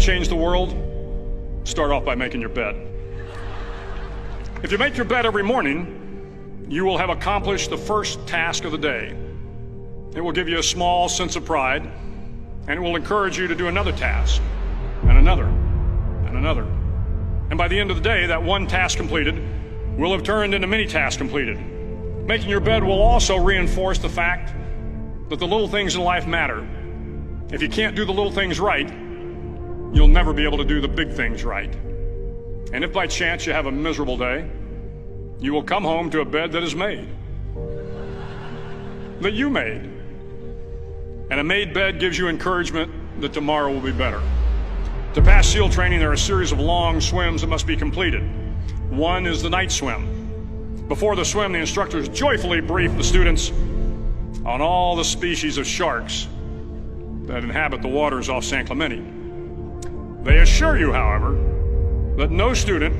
change the world, start off by making your bed. If you make your bed every morning, you will have accomplished the first task of the day. It will give you a small sense of pride, and it will encourage you to do another task, and another, and another. And by the end of the day, that one task completed will have turned into many tasks completed. Making your bed will also reinforce the fact that the little things in life matter. If you can't do the little things right, you'll never be able to do the big things right. And if by chance you have a miserable day, you will come home to a bed that is made, that you made. And a made bed gives you encouragement that tomorrow will be better. To pass SEAL training, there are a series of long swims that must be completed. One is the night swim. Before the swim, the instructors joyfully brief the students on all the species of sharks that inhabit the waters off San Clemente. They assure you, however, that no student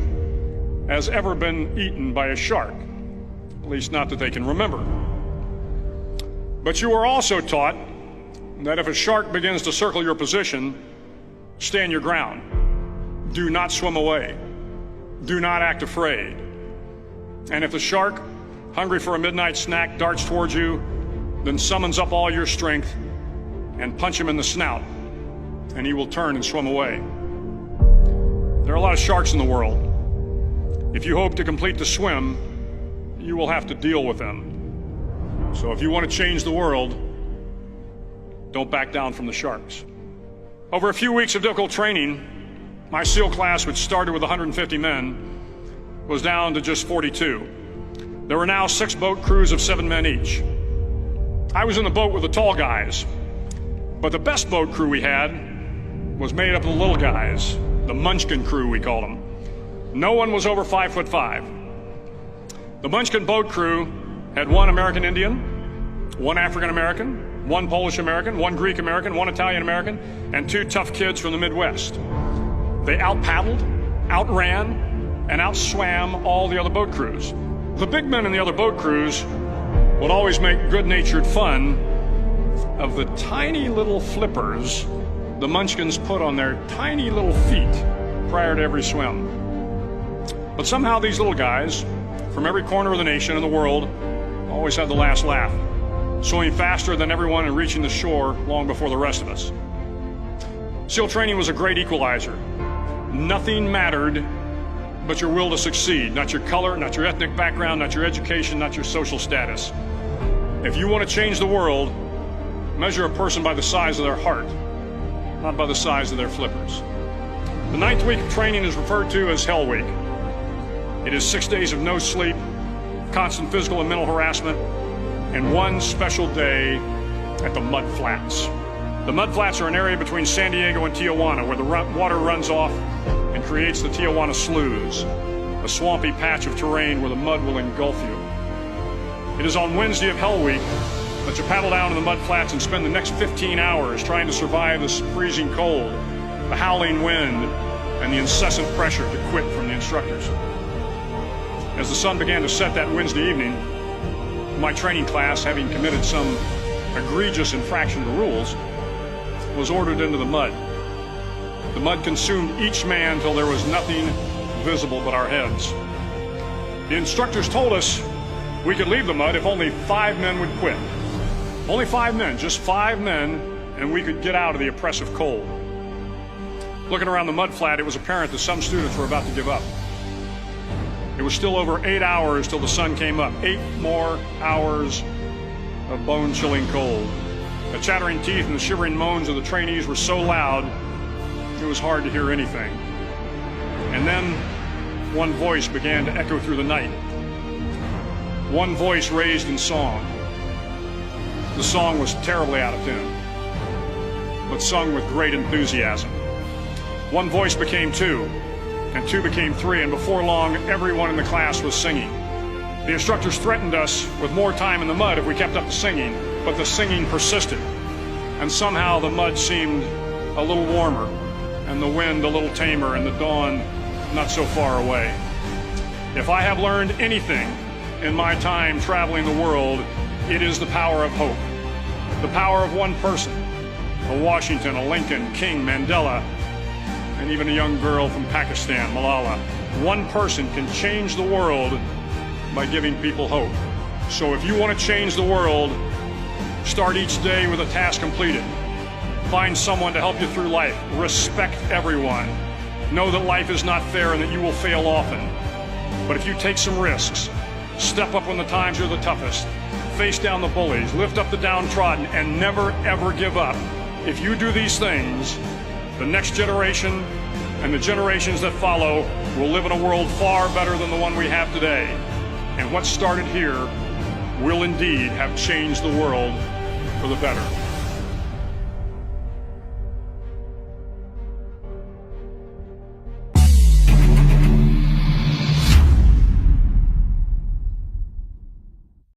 has ever been eaten by a shark, at least not that they can remember. But you are also taught that if a shark begins to circle your position, stand your ground. Do not swim away. Do not act afraid. And if the shark, hungry for a midnight snack, darts towards you, then summons up all your strength and punch him in the snout, and he will turn and swim away. There are a lot of sharks in the world. If you hope to complete the swim, you will have to deal with them. So if you want to change the world, don't back down from the sharks. Over a few weeks of difficult training, my SEAL class, which started with 150 men, was down to just 42. There were now 6 boat crews of 7 men each. I was in the boat with the tall guys, but the best boat crew we had was made up of the little guys, the Munchkin crew, we called them. No one was over 5'5". The Munchkin boat crew had 1 American Indian, 1 African American, 1 Polish American, 1 Greek American, 1 Italian American, and 2 tough kids from the Midwest. They out-paddled, outran, and outswam all the other boat crews. The big men in the other boat crews would always make good-natured fun of the tiny little flippers the Munchkins put on their tiny little feet prior to every swim. But somehow these little guys from every corner of the nation and the world always had the last laugh, swimming faster than everyone and reaching the shore long before the rest of us. SEAL training was a great equalizer. Nothing mattered but your will to succeed, not your color, not your ethnic background, not your education, not your social status. If you want to change the world, measure a person by the size of their heart, not by the size of their flippers. The 9th week of training is referred to as Hell Week. It is 6 days of no sleep, constant physical and mental harassment, and 1 special day at the Mud Flats. The Mud Flats are an area between San Diego and Tijuana where the water runs off and creates the Tijuana Sloughs, a swampy patch of terrain where the mud will engulf you. It is on Wednesday of Hell Week that you paddle down to the Mud Flats and spend the next 15 hours trying to survive the freezing cold, the howling wind, and the incessant pressure to quit from the instructors. As the sun began to set that Wednesday evening, my training class, having committed some egregious infraction of the rules, was ordered into the mud. The mud consumed each man till there was nothing visible but our heads. The instructors told us we could leave the mud if only 5 men would quit. Only 5 men, just 5 men, and we could get out of the oppressive cold. Looking around the mud flat, it was apparent that some students were about to give up. It was still over 8 hours till the sun came up. 8 more hours of bone-chilling cold. The chattering teeth and the shivering moans of the trainees were so loud, it was hard to hear anything. And then one voice began to echo through the night. One voice raised in song. The song was terribly out of tune, but sung with great enthusiasm. One voice became 2, and 2 became 3, and before long, everyone in the class was singing. The instructors threatened us with more time in the mud if we kept up the singing, but the singing persisted, and somehow the mud seemed a little warmer, and the wind a little tamer, and the dawn not so far away. If I have learned anything in my time traveling the world, it is the power of hope. The power of one person, a Washington, a Lincoln, King, Mandela, and even a young girl from Pakistan, Malala. One person can change the world by giving people hope. So if you want to change the world, start each day with a task completed. Find someone to help you through life. Respect everyone. Know that life is not fair and that you will fail often. But if you take some risks, step up when the times are the toughest, face down the bullies, lift up the downtrodden, and never ever give up. If you do these things, the next generation and the generations that follow will live in a world far better than the one we have today. And what started here will indeed have changed the world for the better.